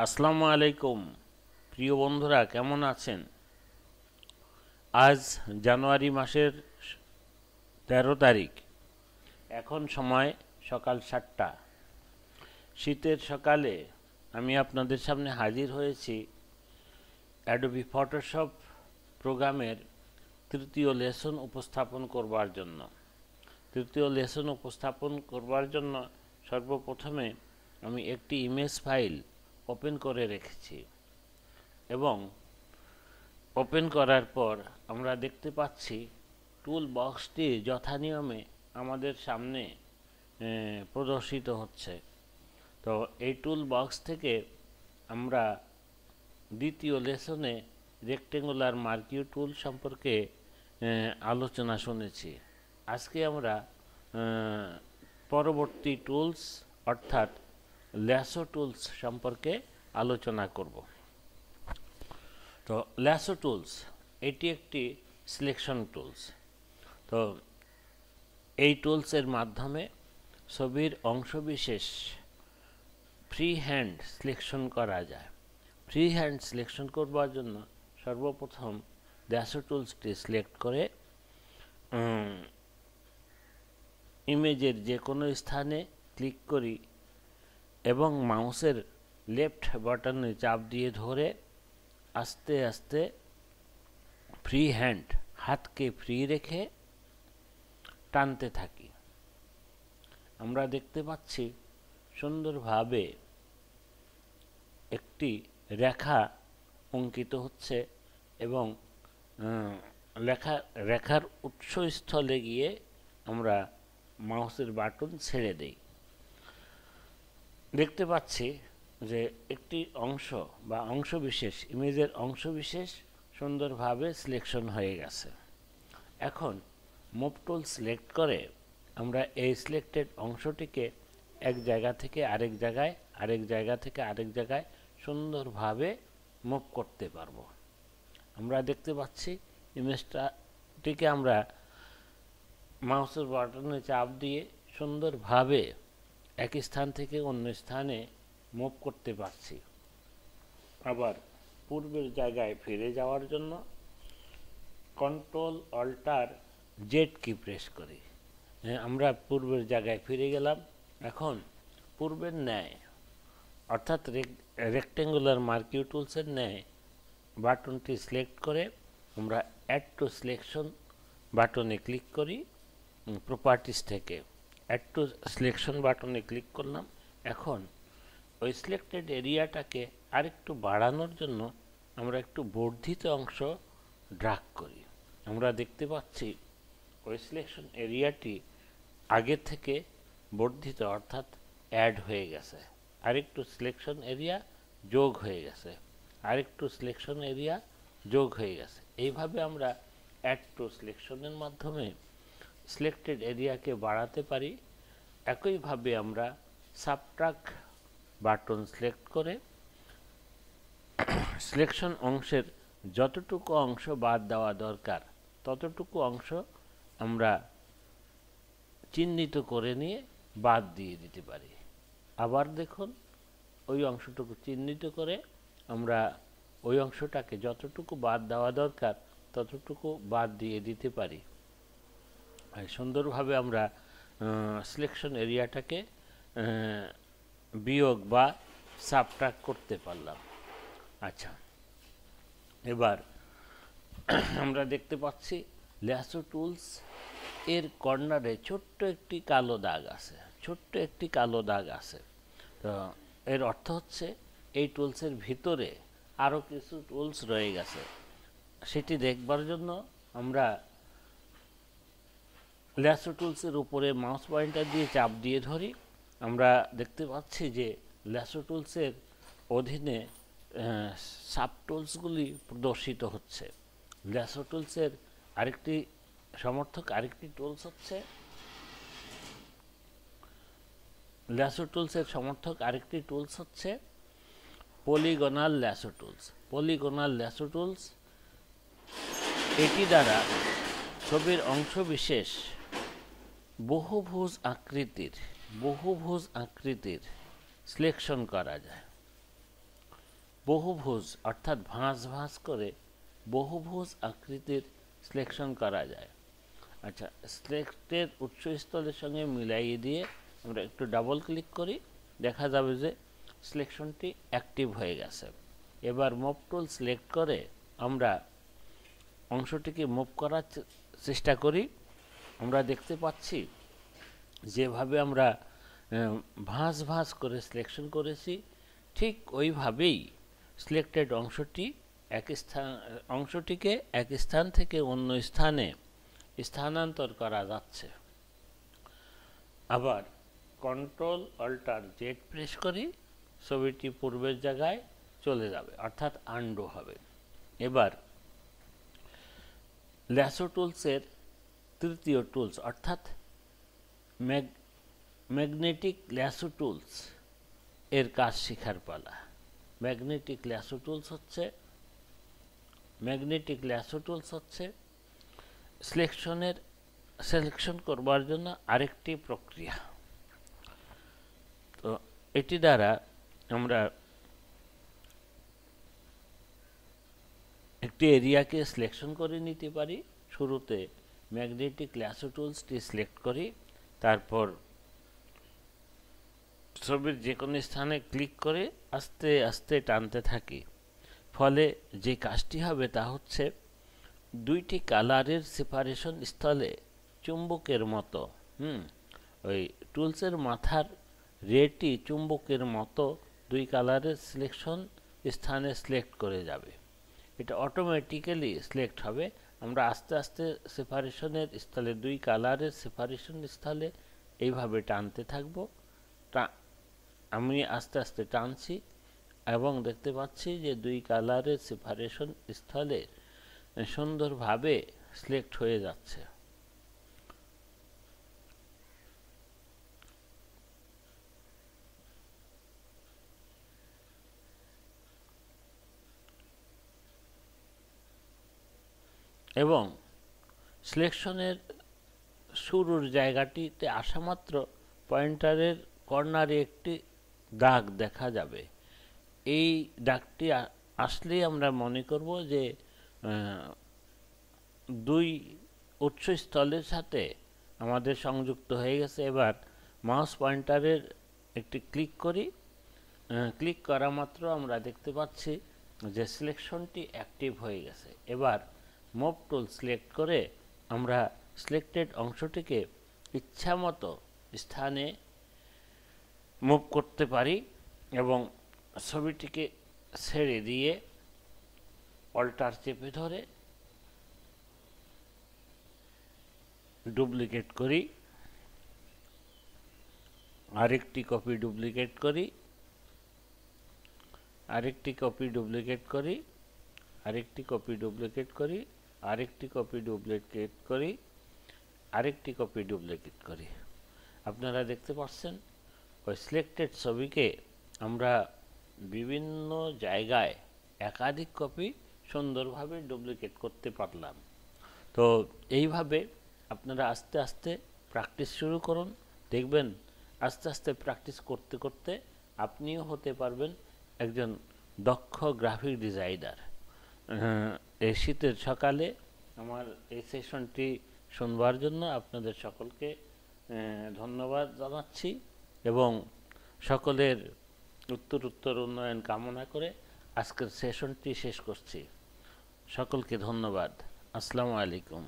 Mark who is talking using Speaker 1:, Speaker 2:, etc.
Speaker 1: আসসালামু আলাইকুম প্রিয় বন্ধুরা, কেমন আছেন? আজ জানুয়ারি মাসের 13 তারিখ। এখন সময় সকাল 7টা। শীতের সকালে আমি আপনাদের সামনে হাজির হয়েছি অ্যাডোবি ফটোশপ প্রোগ্রামের তৃতীয় লেসন উপস্থাপন করবার জন্য। সর্বপ্রথমে আমি একটি ইমেজ ফাইল ওপেন করে রেখেছি এবং ওপেন করার পর আমরা দেখতে পাচ্ছি টুল বক্সটি যথানিয়মে আমাদের সামনে প্রদর্শিত হচ্ছে। তো এই টুল বক্স থেকে আমরা দ্বিতীয় লেসনে রেক্টেঙ্গুলার মার্কিউ টুল সম্পর্কে আলোচনা শুনেছি। আজকে আমরা পরবর্তী টুলস অর্থাৎ ল্যাসো টুলস সম্পর্কে আলোচনা করব। তো ল্যাসো টুলস এটি একটি সিলেকশন টুলস। তো এই টুলসের মাধ্যমে ছবির অংশবিশেষ ফ্রি হ্যান্ড সিলেকশন করা যায়। ফ্রি হ্যান্ড সিলেকশন করবার জন্য সর্বপ্রথম ল্যাসো টুলসটি সিলেক্ট করে ইমেজের যে কোনো স্থানে ক্লিক করি এবং মাউসের লেফট বাটনে চাপ দিয়ে ধরে আস্তে আস্তে ফ্রি হ্যান্ড হাতকে ফ্রি রেখে টানতে থাকি। আমরা দেখতে পাচ্ছি সুন্দরভাবে একটি রেখা অঙ্কিত হচ্ছে এবং রেখার উৎসস্থলে গিয়ে আমরা মাউসের বাটন ছেড়ে দেই। দেখতে পাচ্ছি যে একটি অংশ বা অংশবিশেষ ইমেজের অংশবিশেষ সুন্দরভাবে সিলেকশন হয়ে গেছে। এখন মুভ টুল সিলেক্ট করে আমরা এই সিলেক্টেড অংশটিকে এক জায়গা থেকে আরেক জায়গায়, আরেক জায়গা থেকে আরেক জায়গায় সুন্দরভাবে মুভ করতে পারবো। আমরা দেখতে পাচ্ছি ইমেজটিকে আমরা মাউসের বাটনে চাপ দিয়ে সুন্দরভাবে এক স্থান থেকে অন্য স্থানে মুভ করতে পারছি। আবার পূর্বের জায়গায় ফিরে যাওয়ার জন্য control alt Z key press করি। আমরা পূর্বের জায়গায় ফিরে গেলাম। এখন পূর্বের ন্যায় অর্থাৎ রেক্টেঙ্গুলার মার্কিউ টুলসের ন্যায় বাটনটি সিলেক্ট করে আমরা অ্যাড টু সিলেকশন বাটনে ক্লিক করি। প্রপার্টিস থেকে অ্যাড টু সিলেকশন বাটনে ক্লিক করলাম। এখন ওই সিলেক্টেড এরিয়াটাকে আরেকটু বাড়ানোর জন্য আমরা একটু বর্ধিত অংশ ড্র্যাগ করি। আমরা দেখতে পাচ্ছি ওই সিলেকশন এরিয়াটি আগের থেকে বর্ধিত অর্থাৎ অ্যাড হয়ে গেছে। আরেকটু সিলেকশন এরিয়া যোগ হয়ে গেছে, আরেকটু সিলেকশন এরিয়া যোগ হয়ে গেছে। এইভাবে আমরা অ্যাড টু সিলেকশনের মাধ্যমে সিলেক্টেড এরিয়াকে বাড়াতে পারি। একইভাবে আমরা সাবট্রাক্ট বাটন সিলেক্ট করে সিলেকশন অংশের যতটুকু অংশ বাদ দেওয়া দরকার ততটুকু অংশ আমরা চিহ্নিত করে নিয়ে বাদ দিয়ে দিতে পারি। আবার দেখুন ওই অংশটুকু চিহ্নিত করে আমরা ওই অংশটাকে যতটুকু বাদ দেওয়া দরকার ততটুকু বাদ দিয়ে দিতে পারি। সুন্দরভাবে আমরা সিলেকশন এরিয়াটাকে বিয়োগ বা সাবট্রাক্ট করতে পারলাম। আচ্ছা, এবার আমরা দেখতে পাচ্ছি ল্যাসো টুলস এর কর্নারে ছোট্ট একটি কালো দাগ আছে। তো এর অর্থ হচ্ছে এই টুলসের ভিতরে আরও কিছু টুলস রয়ে গেছে। সেটি দেখবার জন্য আমরা ল্যাসো টুলসের উপরে মাউস পয়েন্টার দিয়ে চাপ দিয়ে ধরি। আমরা দেখতে পাচ্ছি যে ল্যাসো টুলসের অধীনে সাব টুলসগুলি প্রদর্শিত হচ্ছে। ল্যাসো টুলসের আরেকটি টুলস হচ্ছে পলিগনাল ল্যাসো টুলস। এটি দ্বারা ছবির অংশবিশেষ বহুভুজ আকৃতির সিলেকশন করা যায়। বহুভুজ অর্থাৎ ভাঁজ ভাঁজ করে বহুভুজ আকৃতির সিলেকশন করা যায়। আচ্ছা, সিলেক্টের উৎসস্থলের সঙ্গে মিলাইয়ে দিয়ে আমরা একটু ডাবল ক্লিক করি, দেখা যাবে যে সিলেকশনটি অ্যাক্টিভ হয়ে গেছে। এবার মুভ টুল সিলেক্ট করে আমরা অংশটিকে মুভ করার চেষ্টা করি। আমরা দেখতে পাচ্ছি যেভাবে আমরা ভাঁজ ভাঁজ করে সিলেকশন করেছি, ঠিক ওইভাবেই সিলেক্টেড অংশটিকে এক স্থান থেকে অন্য স্থানে স্থানান্তর করা যাচ্ছে। আবার কন্ট্রোল অল্টার জেড প্রেস করি, ছবিটি পূর্বের জায়গায় চলে যাবে, অর্থাৎ আন্ডু হবে। এবার ল্যাসো টুলসের তৃতীয় টুলস অর্থাৎ ম্যাগনেটিক ল্যাসো টুলস এর কাজ শেখার পালা। ম্যাগনেটিক ল্যাসো টুলস হচ্ছে সিলেকশন করবার জন্য আরেকটি প্রক্রিয়া। তো এটি দ্বারা আমরা একটি এরিয়াকে সিলেকশন করে নিতে পারি। শুরুতে ম্যাগনেটিক ল্যাসো টুলসটি সিলেক্ট করি, তারপর ছবির যে কোনো স্থানে ক্লিক করে আস্তে আস্তে টানতে থাকি। ফলে যে কাজটি হবে তা হচ্ছে দুইটি কালারের সেপারেশন স্থলে চুম্বকের মতো ওই টুলসের মাথার রেটি চুম্বকের মতো দুই কালারের সিলেকশন স্থানে সিলেক্ট করে যাবে। এটা অটোমেটিক্যালি সিলেক্ট হবে। আমরা আস্তে আস্তে সেপারেশনের স্থলে দুই কালারের সেপারেশন স্থলে এইভাবে টানতে থাকবো। আমি আস্তে আস্তে টানছি এবং দেখতে পাচ্ছি যে দুই কালারের সেপারেশন স্থলে সুন্দরভাবে সিলেক্ট হয়ে যাচ্ছে। এবং সিলেকশনের শুরুর জায়গাটিতে আসা মাত্র পয়েন্টারের কর্নারে একটি দাগ দেখা যাবে। এই দাগটি আসলেই আমরা মনে করব যে দুই উৎসস্থলের সাথে আমাদের সংযুক্ত হয়ে গেছে। এবার মাউস পয়েন্টারের একটি ক্লিক করি, ক্লিক করা মাত্র আমরা দেখতে পাচ্ছি যে সিলেকশনটি অ্যাক্টিভ হয়ে গেছে। এবার মুভ টুল সিলেক্ট করে আমরা সিলেক্টেড অংশটিকে ইচ্ছামতো স্থানে মুভ করতে পারি এবং ছবিটিকে ছেড়ে দিয়ে অল্টার চেপে ধরে ডুপ্লিকেট করি, আরেকটি কপি ডুপ্লিকেট করি, আরেকটি কপি ডুপ্লিকেট করি, আরেকটি কপি ডুপ্লিকেট করি, আরেকটি কপি ডুপ্লিকেট করি, আরেকটি কপি ডুপ্লিকেট করি। আপনারা দেখতে পাচ্ছেন ওই সিলেক্টেড ছবিকে আমরা বিভিন্ন জায়গায় একাধিক কপি সুন্দরভাবে ডুপ্লিকেট করতে পারলাম। তো এইভাবে আপনারা আস্তে আস্তে প্র্যাকটিস শুরু করুন, দেখবেন আস্তে আস্তে প্র্যাকটিস করতে করতে আপনিও হতে পারবেন একজন দক্ষ গ্রাফিক ডিজাইনার। এই শীতের সকালে আমার এই সেশনটি শুনবার জন্য আপনাদের সকলকে ধন্যবাদ জানাচ্ছি এবং সকলের উত্তর উন্নয়ন কামনা করে আজকের সেশনটি শেষ করছি। সকলকে ধন্যবাদ। আসসালামু আলাইকুম।